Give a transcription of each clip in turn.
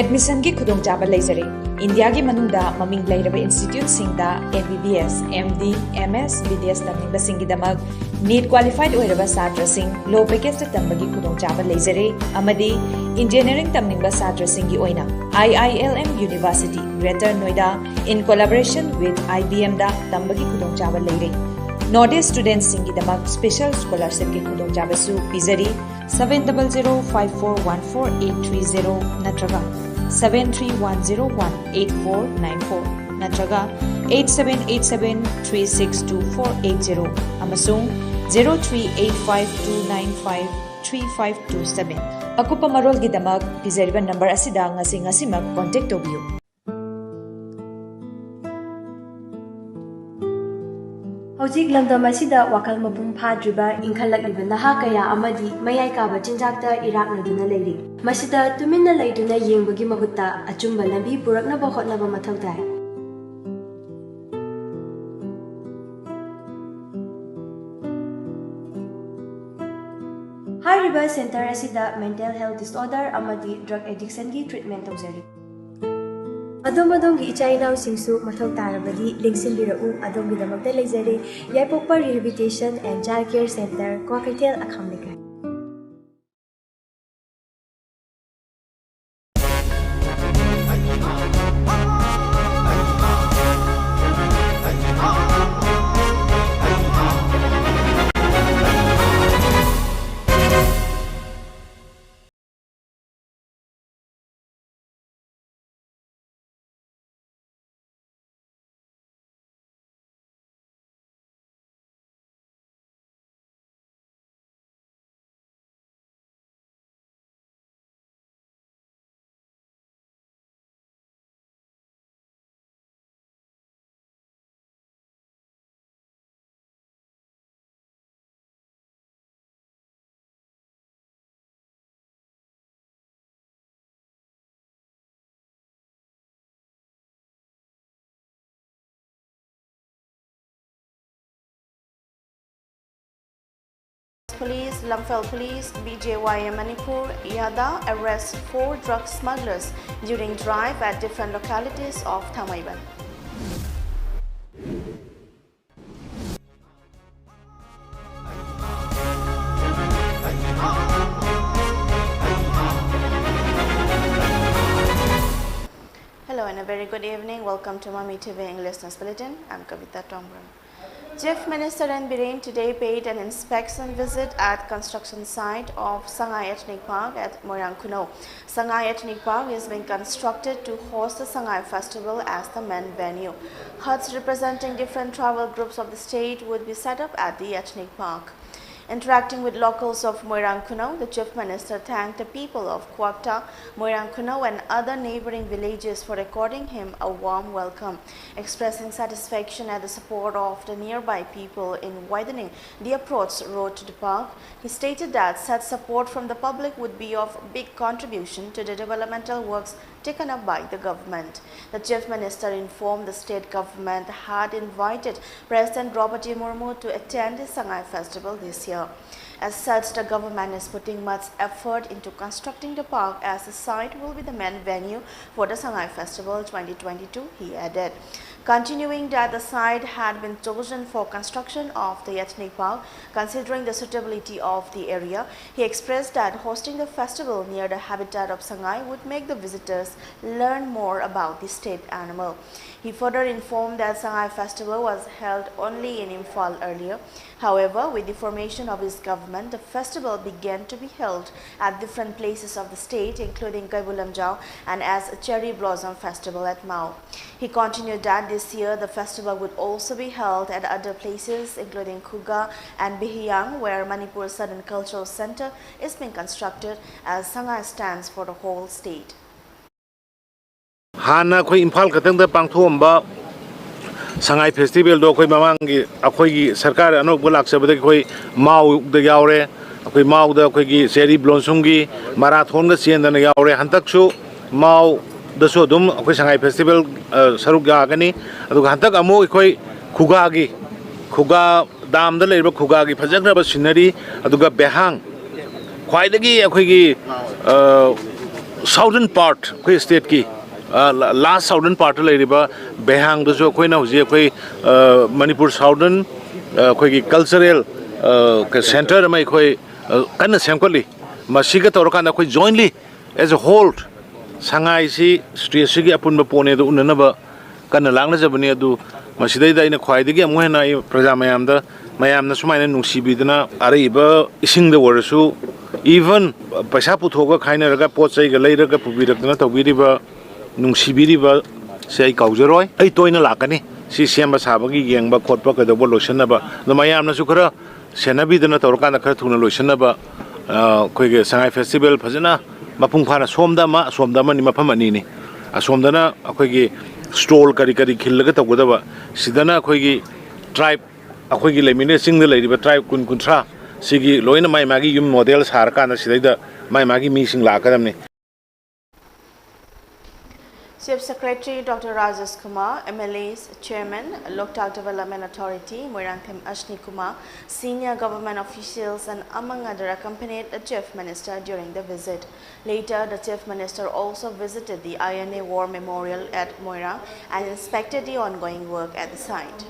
Admission ki khudong chaba leizare. India ki manungda maming leiraba institute singda MBBS, MD, MS, BDS tamning basing damag NEET qualified oiraba satra sing low package tambagi khudong chaba leizare. Amadi engineering tamning ba satra singi oina IILM University Greater Noida in collaboration with IBM da tambagi khudong chaba leire. Northeast students singi damag special scholarship ki khudong chaba su pizari 7005414830 natraga 7310188494 natraga 8787362480 amasung 038529535527 akupa marol gidamag pizariba number asida ngasi-ngasimag contact tobiyo. Hojik lamdam asida wakal mapung phadriba inkhalakliba naha kaya amadi mayai kaba chinjakta iraknaduna leiri. Masida tuminna leiduna yengbagi mahutta achumba lambi puraknaba hotnaba mathau tai. Hariba center asida mental health disorder amadi drug addiction gi treatment tawjari. Adom-adom gi ichainaw singsu mathau tarabadi lingsinbirau adom gidamakta leizare Yaipokpa Rehabilitation and Child Care Center Kwakaitel Akhamlekai. Police, Lamphel Police, BJY Manipur, Yada arrest 4 drug smugglers during drive at different localities of Thamaiban. Hello and a very good evening. Welcome to MAMI TV English News Bulletin. I'm KAVITA TONGBRAM. Chief Minister N. Biren today paid an inspection visit at construction site of Sangai Ethnic Park at Moirang Kuno. Sangai Ethnic Park is being constructed to host the Sangai Festival as the main venue. Huts representing different tribal groups of the state would be set up at the Ethnic Park. Interacting with locals of Moirang Kuno, the Chief Minister thanked the people of KAVITA, Moirang Kuno and other neighboring villages for according him a warm welcome. Expressing satisfaction at the support of the nearby people in widening the approach road to the park, he stated that such support from the public would be of big contribution to the developmental works taken up by the government. The Chief Minister informed the state government had invited President Draupadi Murmu to attend the Sangai Festival this year. As such, the government is putting much effort into constructing the park as the site will be the main venue for the Sangai Festival 2022, he added. Continuing that the site had been chosen for construction of the ethnic park, considering the suitability of the area, he expressed that hosting the festival near the habitat of Sangai would make the visitors learn more about the state animal. He further informed that Sangai Festival was held only in Imphal earlier. However, with the formation of his government, the festival began to be held at different places of the state, including Kaibulamjao and as a cherry blossom festival at Mao. He continued that this year the festival would also be held at other places, including Khuga and Bihiyang, where Manipur's Southern Cultural Center is being constructed, as Sangai stands for the whole state. Hana koi Imphal katang da pangthomba Sangai Festival do koi mamangi akoi sarkar anok bulak sabada koi Mao da yaure akoi Mao da koi gi cherry blossom gi marathon ga chen da yaure hantak su Mao da so dum akoi Sangai Festival saruk ga gani adu hantak amo koi Khuga dam da leiba Khuga gi phajak ba scenery adu ga behang khwai da gi akoi gi southern part koi state ki last southern part lai riba behang da jo koi na hoji koi Manipur southern koi ki cultural center mai koi kan semkoli masiga torkan da koi jointly as a whole sangai si stress gi apun ba pone do unna ba kan langna jabani adu masidai da ina khwai digi amu hena praja mayam na sumaina nungsi bidna araiba ising da warasu even paisa puthoga khaina raga pochai ga leiraga pubirakna tawbiriba nungsibiriba sei kaujoroi ai toina lakani si semba sabagi yengba khotpa ka dobo loishanaba no mayam na su khara senabidna torkana khara thuna loishanaba koige sangai festival phajana mapung phana somda ma ni mafam ani ni asomdana akoigi stall kari khillaga tawdaba sidana akoigi tribe akoigi lemine singda leiriba tribe kun kunthra sigi loina mai magi yum model sarkana sidaida mai magi mi sing lakadamni. Chief Secretary Dr. Rajesh Kumar, MLA's Chairman, Loktak Development Authority, Moirangthim Ashni Kumar, senior government officials and among others accompanied the Chief Minister during the visit. Later, the Chief Minister also visited the INA War Memorial at Moirang and inspected the ongoing work at the site.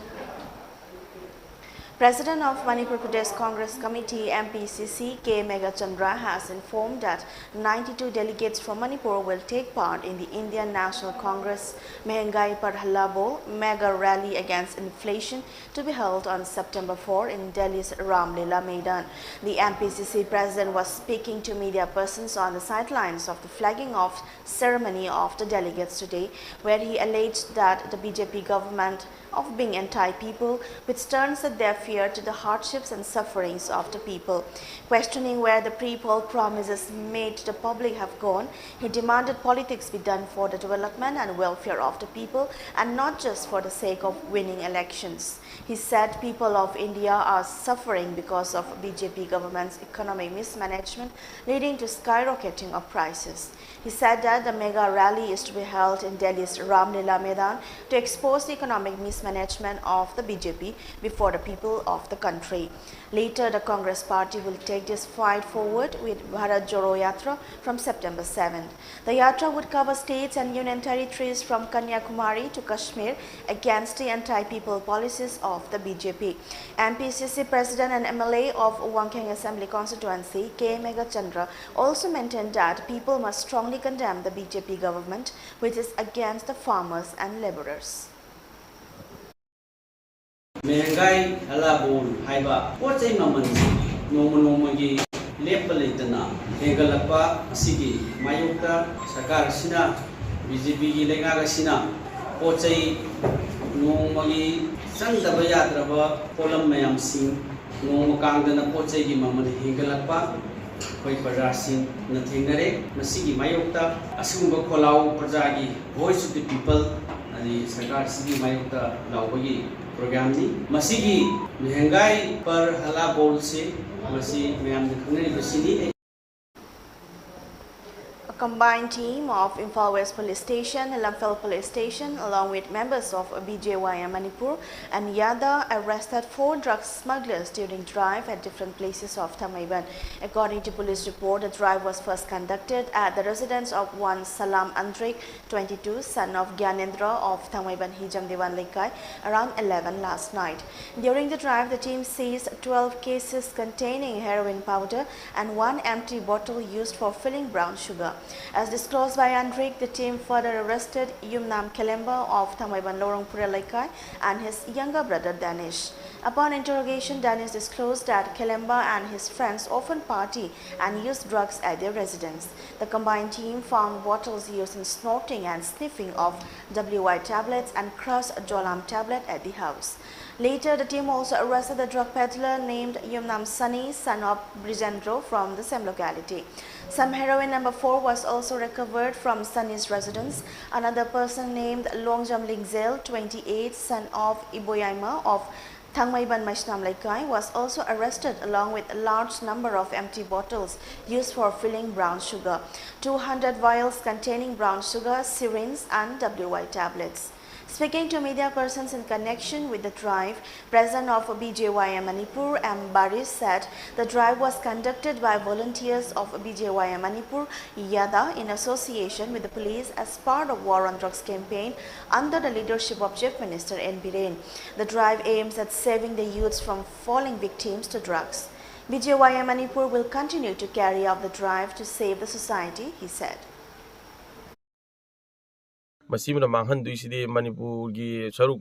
President of Manipur Pradesh Congress Committee MPCC K. Megachandra has informed that 92 delegates from Manipur will take part in the Indian National Congress Mehengai Par Halabo mega rally against inflation to be held on September 4 in Delhi's Ram Leela Maidan. The MPCC president was speaking to media persons on the sidelines of the flagging off ceremony of the delegates today, where he alleged that the BJP government of being anti-people, which turns at their fear to the hardships and sufferings of the people. Questioning where the pre-poll promises made to the public have gone, he demanded politics be done for the development and welfare of the people and not just for the sake of winning elections. He said people of India are suffering because of BJP government's economic mismanagement, leading to skyrocketing of prices. He said that the mega rally is to be held in Delhi's Ram Leela Maidan to expose the economic mismanagement of the BJP before the people of the country. Later, the Congress party will take this fight forward with Bharat Joro Yatra from September 7th. The Yatra would cover states and union territories from Kanyakumari to Kashmir against the anti-people policies of the BJP. MPCC President and MLA of Wangkeng Assembly Constituency, K. Megachandra, also maintained that people must strongly condemn the BJP government, which is against the farmers and laborers. Mehengai halabon haiba pochai mamansi nomagi lepa leitana hengalapa asigi mayukta sarkar sina BJP gi lenga sina pochai nomagi sangdaba yadraba polam mayam sing nomakangdana pochai gi maman hengalapa koi praja sing na thengnare masigi mayukta asumba kholau praja gi voice of the people ani sarkar sigi mayukta laubagi program ni masigi mehengai par hala bol se masi mayam khangari basini. A combined team of Imphal West Police Station, Lamphel Police Station, along with members of BJYM Manipur and Yada, arrested 4 drug smugglers during drive at different places of Thamaiban. According to police report, the drive was first conducted at the residence of one Salam Andrik, 22, son of Gyanendra of Thamaiban Hijam Dewan Lekai, around 11 last night. During the drive, the team seized 12 cases containing heroin powder and 1 empty bottle used for filling brown sugar. As disclosed by Andrik, the team further arrested Yumnam Kelemba of Thamaiban Lorong Puralaikai and his younger brother Danish. Upon interrogation, Danish disclosed that Kelemba and his friends often party and use drugs at their residence. The combined team found bottles used in snorting and sniffing of WY tablets and crushed Jolam tablet at the house. Later, the team also arrested the drug peddler named Yumnam Sunny, son of Brijendro, from the same locality. Some heroin number 4 was also recovered from Sunny's residence. Another person named Longjam Lingzel, 28, son of Iboyaima of Thangmaiban Maishnam Laikai, was also arrested along with a large number of empty bottles used for filling brown sugar, 200 vials containing brown sugar, syringes and WY tablets. Speaking to media persons in connection with the drive, President of BJYM Manipur M. Baris said the drive was conducted by volunteers of BJYM Manipur Yada in association with the police as part of War on Drugs campaign under the leadership of Chief Minister N. Biren. The drive aims at saving the youths from falling victims to drugs. BJYM Manipur will continue to carry out the drive to save the society, he said. Masimuna manghan duisidi Manipur gi saruk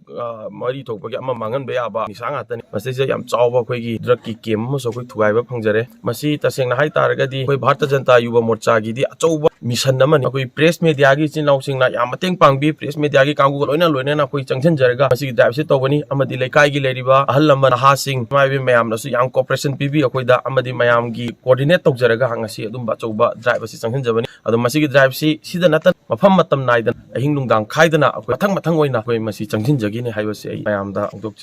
mari thokpa gi ama manghan be aba nisang atani masise yam chawba khoi gi drug ki kem mo so khoi thugaiba phangjare masi tasengna hai taragadi khoi Bharatiya Janata Yuva Morcha gi di achauba mission namani khoi press media gi chinau singna yam mateng pangbi press media gi kangu loina na khoi changchen jaraga masi drive se tobani amadi lekai gi leriba ahal lamban ha sing mai mayam na su yang cooperation pibi khoi da amadi mayam gi coordinate tokjaraga hangasi adum ba chauba drive si changchen jabani adum masi gi drive si sida natan mafam matam naidan ahing dang khaidana mathang oina koi masi changsin jagine haibase ai mayamda angdok.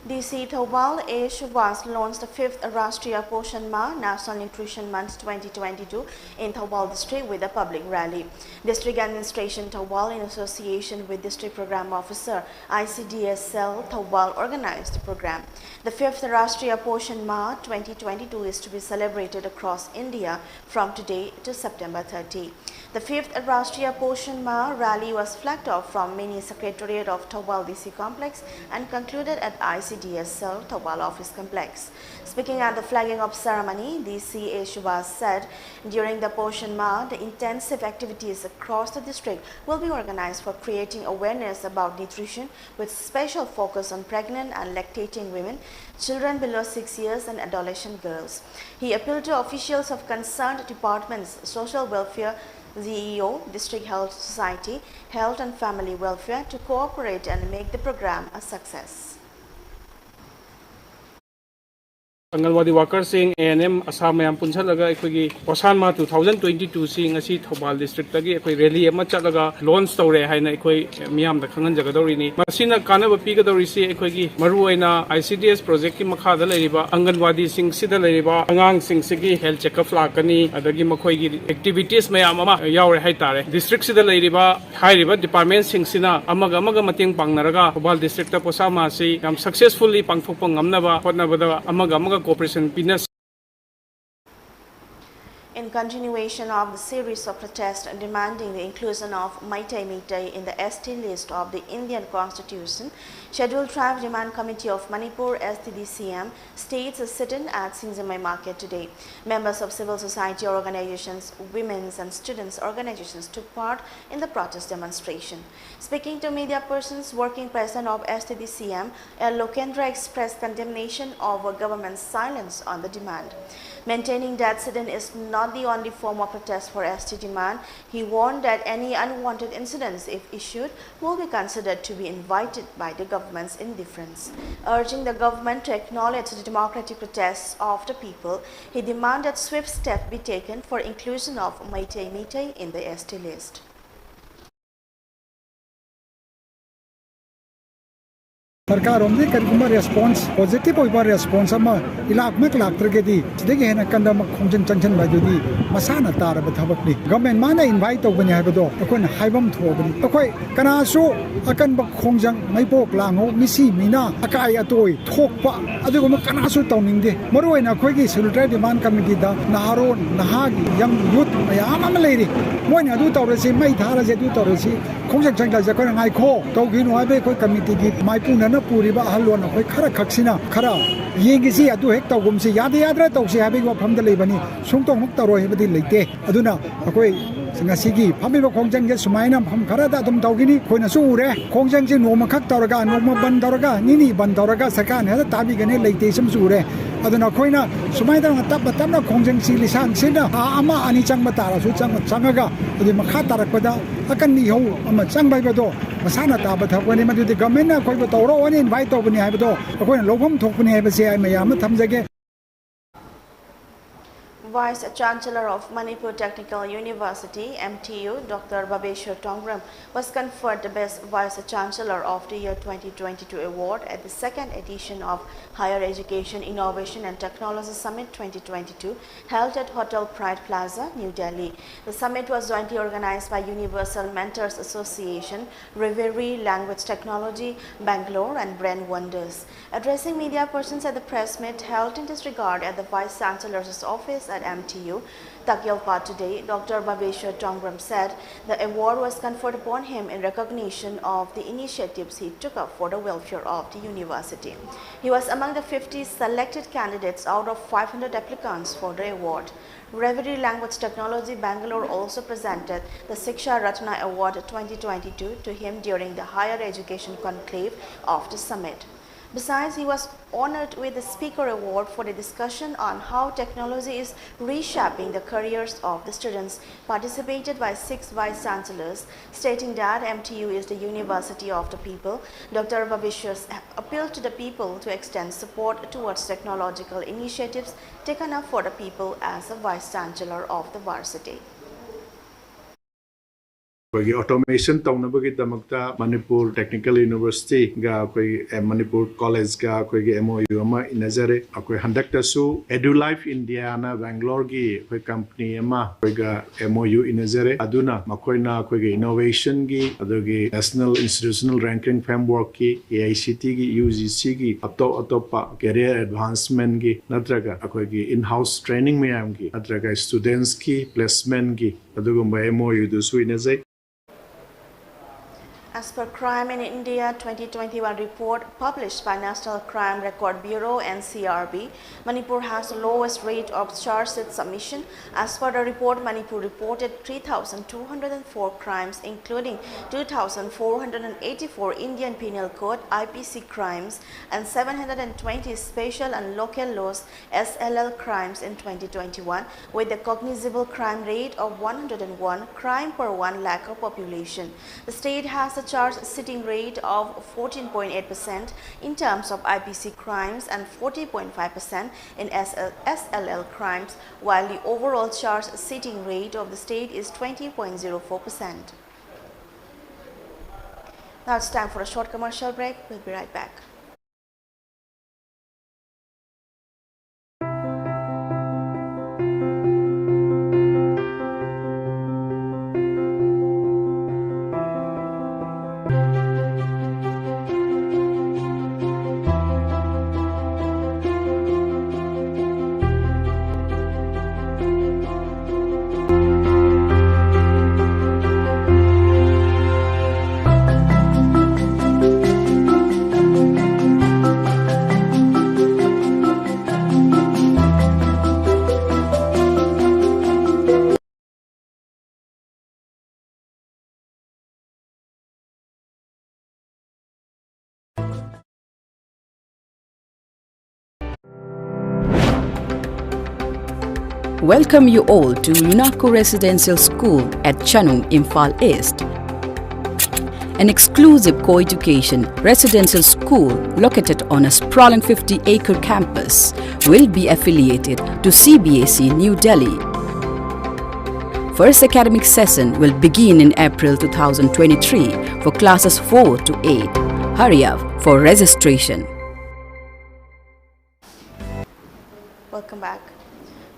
DC Thobal A. Shubhas launched the 5th Rashtriya Poshan Ma National Nutrition Month 2022 in Thobal district with a public rally. District Administration Thobal in association with District Program Officer ICDS Cell Thobal organized the program. The 5th Rashtriya Poshan Ma 2022 is to be celebrated across India from today to September 30. The 5th Rashtriya Poshan Ma rally was flagged off from Mini Secretariat of Thobal DC complex and concluded at ICDS Cell Thobal office complex. Speaking at the flagging off ceremony, DC A. Shubhas said during the Poshan Ma, the intensive activities across the district will be organized for creating awareness about nutrition with special focus on pregnant and lactating women, children below 6 years and adolescent girls. He appealed to officials of concerned departments, social welfare, ZEO, District Health Society, Health and Family Welfare to cooperate and make the program a success. Angalwadi workers sing ANM Assam mayam punchalaga ekhoi Poshan Ma 2022 sing asi Thobal district tagi ekhoi rally ama chalaga launch tawre haina ekhoi miyam da khangan jagadori ni masina kanaba pigadori si ekhoi gi maru oina ICDS project ki makha da leiriba Angalwadi sing sida leiriba angang sing sigi health checkup lakani adagi makhoi gi activities mayam ama yaure hai tare district sida leiriba hairiba department sing sina amaga mating pangnaraga Thobal district ta Poshan Ma si yam successfully pangthokpa ngamnaba hotnabada amaga cooperation business. In continuation of the series of protests demanding the inclusion of Maitai Meitei in the ST list of the Indian Constitution, Scheduled Tribe Demand Committee of Manipur STDCM states a sit-in at Singzamai Market today. Members of civil society organizations, women's and students' organizations took part in the protest demonstration. Speaking to media persons, working president of STDCM, L. Lokendra expressed condemnation of a government's silence on the demand. Maintaining that sit-in is not the only form of protest for ST demand. He warned that any unwanted incidents, if issued, will be considered to be invited by the government's indifference. Urging the government to acknowledge the democratic protests of the people, he demanded swift steps be taken for inclusion of Maitai Meitei in the ST list. सरकार ओमदे करिकुमा response positive ओइबा response अमा इलाक मक लाक्त्रगेदी सिदगे हेना कंदम खोंजन Chanchan बाजुदी मसाना तारब थबकनी government माना invite तोबनी हाइबदो अकोन हाइबम थोबनी अकोय Kanasu अकन बक खोंजन मैपोक लांगो मिसी Meena अकाय अतोय थोकपा अदुगम Kanasu तौनिंगदे मरोयना खोयगी secretary demand committee दा नारोन नहागी young youth मयाम अमा लेरी मोयना अदु तौरसि मै थारजे अदु तौरसि खोंजन चंगला जकोन ngaiko तौगिनो हाबे खोय कमिटी गी माइपुना पूरीबा हलवन अखोय खरा खक्सिना खरा येंगिसी अदु हेक तौगुमसि यादे याद्रा तौसि हाबे वफम द लेबनी सुंगतों मुक तरो हेबदि लेते अदुना अखोय ngasiगी फामिबा खोंजंग जे सुमाइना फम खरा दा दम तौगिनी खोयना सु उरे खोंजंग जे नोमा खक तौरगा नोमा बन तौरगा निनी बन तौरगा सरकार ने ताबी गने लेते सम सुरे अदुना खोयना सुमाइदा तब तबना खोंजंग सि लिसान सिना आमा अनि चंग बतारा सु चंगगा अदि मखा तारकपदा अकन नि हो अमा चंग बाइबदो मसाना ताब थपनी मदुदि गवर्नमेंट ना खोय तौरो ओने इनवाइट तौबनी हाइबदो अखोयना लोभम थोकपनी हाइबसे आइ मयाम थमजगे. Vice Chancellor of Manipur Technical University, MTU, Dr. TONGBRAM, was conferred the Best Vice Chancellor of the Year 2022 award at the second edition of Higher Education, Innovation and Technology Summit 2022 held at Hotel Pride Plaza, New Delhi. The summit was jointly organized by Universal Mentors Association, Reverie Language Technology, Bangalore and Brain Wonders. Addressing media persons at the press meet held in this regard at the Vice Chancellor's office at MTU, Takyalpa today, Dr. TONGBRAM said the award was conferred upon him in recognition of the initiatives he took up for the welfare of the university. He was among the 50 selected candidates out of 500 applicants for the award. Reverie Language Technology Bangalore also presented the Siksha Ratna Award 2022 to him during the Higher Education Conclave of the summit. Besides, he was honored with the Speaker Award for the discussion on how technology is reshaping the careers of the students, participated by 6 Vice Chancellors, stating that MTU is the University of the people. Dr. Bhavishya's appealed to the people to extend support towards technological initiatives taken up for the people as a Vice Chancellor of the varsity. Automation तौनबगी दमकता Manipur Technical University ga Manipur College ga MOU ama inajare akoi handakta su EduLife India na Bangalore gi company ama ga MOU inajare aduna makoina innovation gi adogi National Institutional Ranking Framework ki AICT gi UGC gi atopa career advancement gi natraga akoi in-house training mayam gi natraga students ki placement gi adugumba MOU du su inajare. As per Crime in India 2021 report published by National Crime Record Bureau (NCRB), Manipur has the lowest rate of charge sheet submission. As per the report, Manipur reported 3,204 crimes, including 2,484 Indian Penal Code (IPC) crimes and 720 special and local laws (SLL) crimes in 2021, with a cognizable crime rate of 101 crime per 1 lakh of population. The state has a charge sitting rate of 14.8% in terms of IPC crimes and 40.5% in SLL crimes, while the overall charge sitting rate of the state is 20.04%. Now it's time for a short commercial break. We'll be right back. Welcome you all to UNACO Residential School at Chanung, Imphal East. An exclusive co-education residential school located on a sprawling 50-acre campus will be affiliated to CBSE New Delhi. First academic session will begin in April 2023 for classes 4 to 8. Hurry up for registration. Welcome back.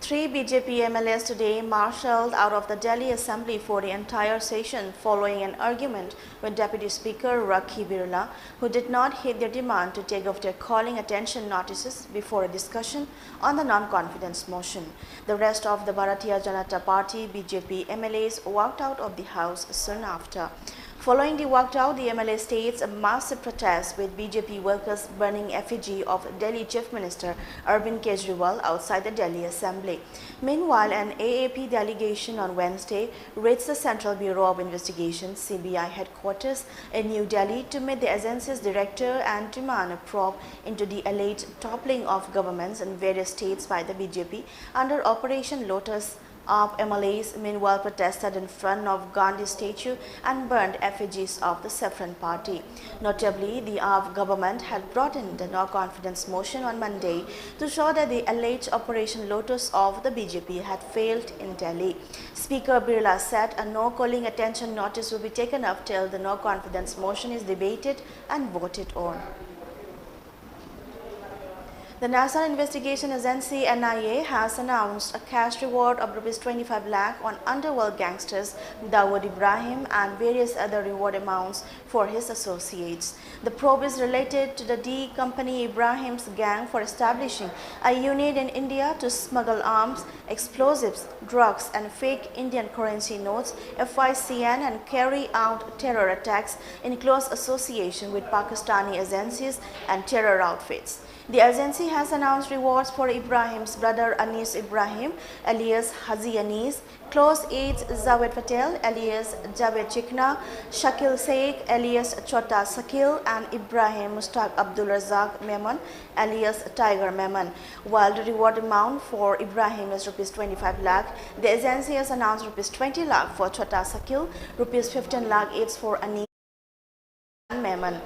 3 BJP MLAs today marshalled out of the Delhi Assembly for the entire session following an argument with Deputy Speaker Rakhi Birla, who did not heed their demand to take off their calling attention notices before a discussion on the non-confidence motion. The rest of the Bharatiya Janata Party BJP MLAs walked out of the House soon after. Following the walkout, the MLA states a massive protest with BJP workers burning effigy of Delhi Chief Minister Arvind Kejriwal outside the Delhi Assembly. Meanwhile, an AAP delegation on Wednesday reached the Central Bureau of Investigation (CBI) headquarters in New Delhi to meet the agency's director and demand a probe into the alleged toppling of governments in various states by the BJP under Operation Lotus of MLAs meanwhile protested in front of Gandhi statue and burned effigies of the Saffron Party. Notably, the AAP government had brought in the no-confidence motion on Monday to show that the alleged Operation Lotus of the BJP had failed in Delhi. Speaker Birla said a no-calling attention notice will be taken up till the no-confidence motion is debated and voted on. The National Investigation Agency NIA has announced a cash reward of Rs 25 lakh on underworld gangsters Dawood Ibrahim and various other reward amounts for his associates. The probe is related to the D Company Ibrahim's gang for establishing a unit in India to smuggle arms, explosives, drugs and fake Indian currency notes, FICN, and carry out terror attacks in close association with Pakistani agencies and terror outfits. The agency has announced rewards for Ibrahim's brother Anis Ibrahim alias Haji Anis, close aides Zawed Patel alias Javed Chikna, Shakil Sheikh alias Chota Sakil, and Ibrahim Mustaq Abdul Razak Memon alias Tiger Memon. While the reward amount for Ibrahim is Rs 25 lakh, the agency has announced Rs 20 lakh for Chota Sakil, Rs 15 lakh aids for Anis and Memon.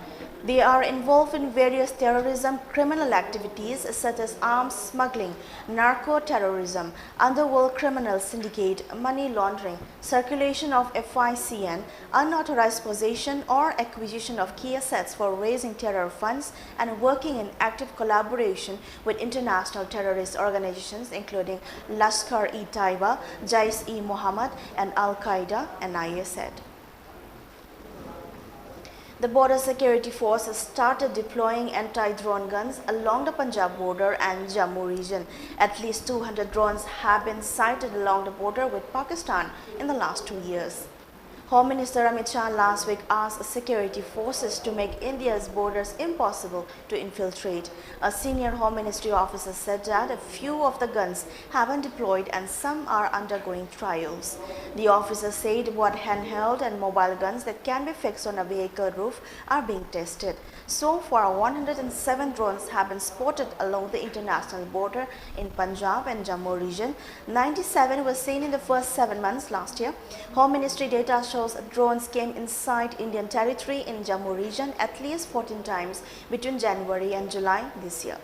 They are involved in various terrorism criminal activities such as arms smuggling, narco-terrorism, underworld criminal syndicate, money laundering, circulation of FICN, unauthorized possession or acquisition of key assets for raising terror funds, and working in active collaboration with international terrorist organizations including Lashkar-e-Taiba, Jaish-e-Mohammed and Al-Qaeda, NIA said. The Border Security Force has started deploying anti-drone guns along the Punjab border and Jammu region. At least 200 drones have been sighted along the border with Pakistan in the last 2 years. Home Minister Amit Shah last week asked security forces to make India's borders impossible to infiltrate. A senior Home Ministry officer said that a few of the guns have been deployed and some are undergoing trials. The officer said what handheld and mobile guns that can be fixed on a vehicle roof are being tested. So far, 107 drones have been spotted along the international border in Punjab and Jammu region. 97 were seen in the first 7 months last year. Home Ministry data shows drones came inside Indian territory in Jammu region at least 14 times between January and July this year.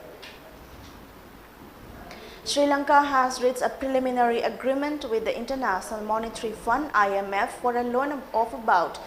Sri Lanka has reached a preliminary agreement with the International Monetary Fund IMF for a loan of about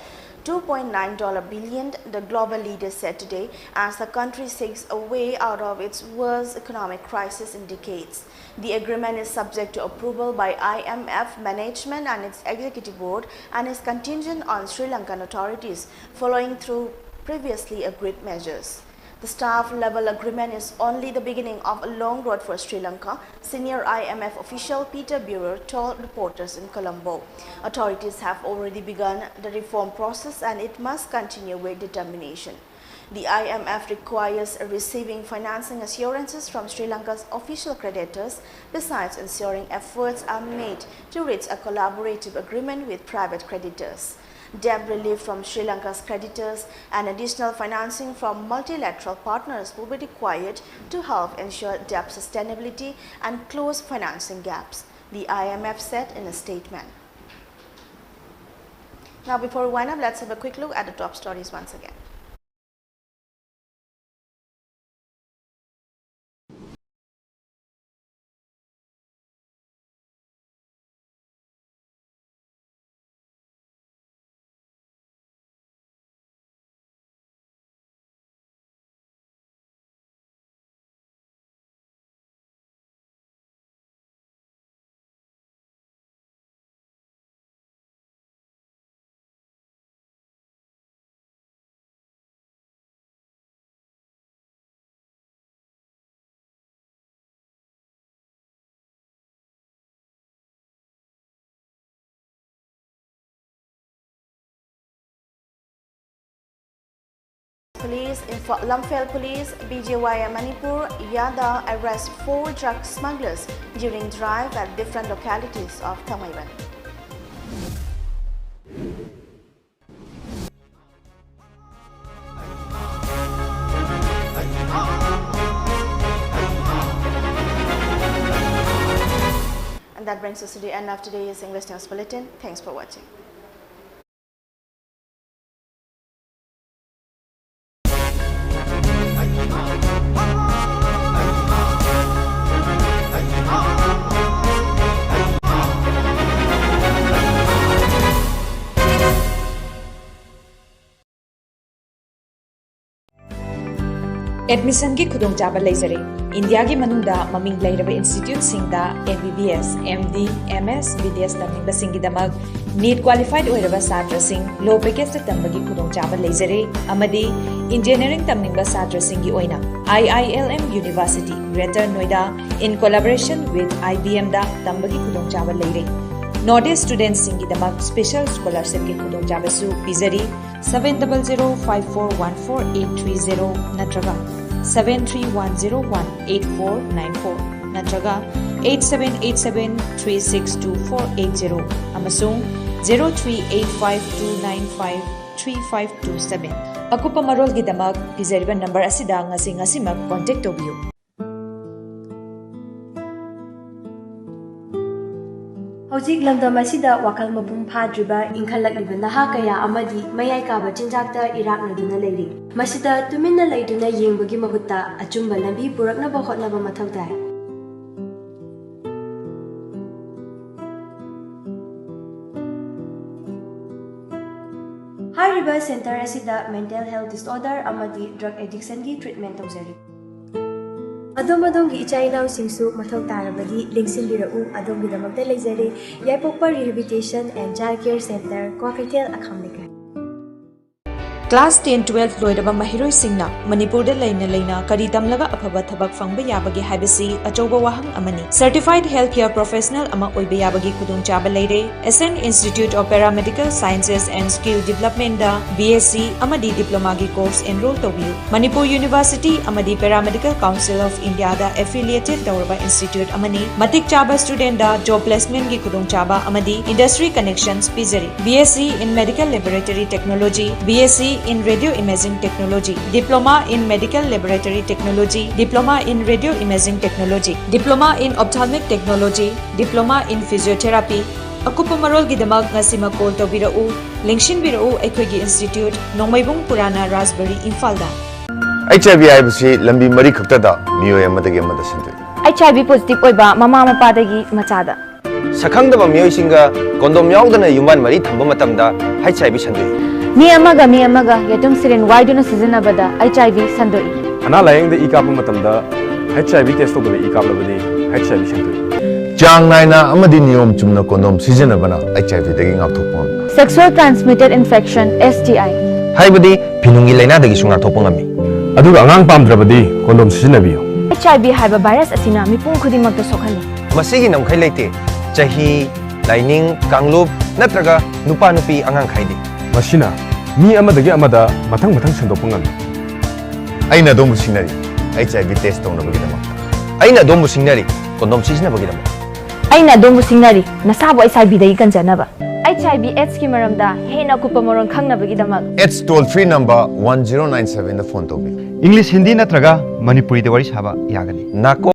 $2.9 billion, the global leader said today, as the country seeks a way out of its worst economic crisis in decades. The agreement is subject to approval by IMF management and its executive board and is contingent on Sri Lankan authorities following through previously agreed measures. The staff-level agreement is only the beginning of a long road for Sri Lanka, senior IMF official Peter Burer told reporters in Colombo. Authorities have already begun the reform process and it must continue with determination. The IMF requires receiving financing assurances from Sri Lanka's official creditors, besides ensuring efforts are made to reach a collaborative agreement with private creditors. Debt relief from Sri Lanka's creditors and additional financing from multilateral partners will be required to help ensure debt sustainability and close financing gaps, the IMF said in a statement. Now, before we wind up, let's have a quick look at the top stories once again. Police, Lamphel Police, BJY Manipur, Yada arrest 4 drug smugglers during drive at different localities of Thamaiban. That brings us to the end of today's English News Bulletin. Thanks for watching. Admission की खुदोंचाबा लेजरे India की मनुंदा ममिंग लेरबा institute सिंगदा MBBS, MD, MS, BDS तमिंग सिंगीदमक नीट क्वालिफाइड ओइरबा छात्र सिंग लो पैकेज से तंबगी खुदोंचाबा लेजरे अमदी इंजीनियरिंग तमिंग छात्र सिंगी ओइना IILM university greater Noida in collaboration with IBM दा तंबगी खुदोंचाबा लेरे नॉर्थ ईस्ट स्टूडेंट्स सिंगीदमक स्पेशल स्कॉलरशिप की खुदोंचाबा सु पिजरी 7005414830 नत्रगा 7310188494 नत्रगा 8787362480 अमसुंग 038529535527 अकुपा मरोल की दमक पिजरीबा नंबर असिदा ngasi-ngasimak कांटेक्ट तोबियो हौजिक लंदम असिदा वाकल मपुम फाद्रिबा इंखलक्लिबा नहा कया अमदि मयाई काबा चिंजाकता इराकनदुना लेरि मसिदा तुमिन्ना लेदुना येंबगी महुत्ता अचुंबा लंबी पुरकनबा होटनबा मथौ ताई हारिबा सेंटर असिदा मेंटल हेल्थ डिसऑर्डर अमदि ड्रग एडिक्शन की ट्रीटमेंट तौजरी अदोमदोंगी इचाइनाउ सिंगसु मथौ तारबदी लिंगसिनबिरउ अदोंगिदमक्ता लेजरे याइपोक्पा rehabilitation and child care centre क्वाकैथेल अखामलेका क्लास 10-12 लोइरबा महिरोइ सिंगना मणिपुरदा लेना करी तमलगा अफबा थबक फंगबा याबगे हाइबसी अचौबा वाहंग अमनी सर्टिफाइड हेल्थ केयर प्रोफेशनल अमा ओइबा याबगे खुदोंचाबा लेरे SN institute of paramedical sciences and skill development दा BSc अमदी डिप्लोमा की कोर्स एनरोल तौबियु मणिपुर यूनिवर्सिटी अमदी पैरामेडिकल काउंसिल ऑफ इंडिया दा एफिलिएटेड तौरबा इंस्टीट्यूट अमनी मतिक चाबा स्टूडेंट दा जॉब प्लेसमेंट की खुदोंचाबा अमदी इंडस्ट्री कनेक्शंस पिजरी BSc in medical laboratory technology BSc in radio imaging technology, diploma in medical laboratory technology, diploma in radio imaging technology, diploma in ophthalmic technology, diploma in physiotherapy. Akupa marol gidamak ngasima call tawbirau lengshin birau aikhoigi institute Nongmaibung Purana Raspberry Infalda. HIV haibasi lambi mari khakta da miyoy amadagi amada sindui. HIV positive oiba mama mapadagi machada. Sakhangdaba miyoy singa condom yaudana yuman mari thamba matamda HIV sandui. Mi amaga yatum sirin waiduna sizinabada HIV sandoi. Ana layang da ikap matamda HIV test to bali ikap labadi HIV sandoi. Jang naina amadi niyom chumna condom sizinabana HIV dagi ngakthopam. Sexual transmitted infection STI. Haibadi pinungi laina dagi sunga thopangami. Aduga angang pamdrabadi condom sizinabiyo. HIV haiba virus asina mipung khudimagta sokhali. Masigi namkhai leite chahi laining kanglup natraga nupa nupi angang khaidi. Masina mi amadagi amada mathang sandopang ngami. Aina dombu singnari HIV test tawnabagidamakta. Aina dombu singnari condom sizinabagidamak. Aina dombu singnari nasabo HIV dai kanjanaba. HIV AIDS ki maramda hena kupa moron khangnabagidamak. AIDS toll free number 1097 da phone tobi. English Hindi natraga Manipuri de wari saba yagani. Nako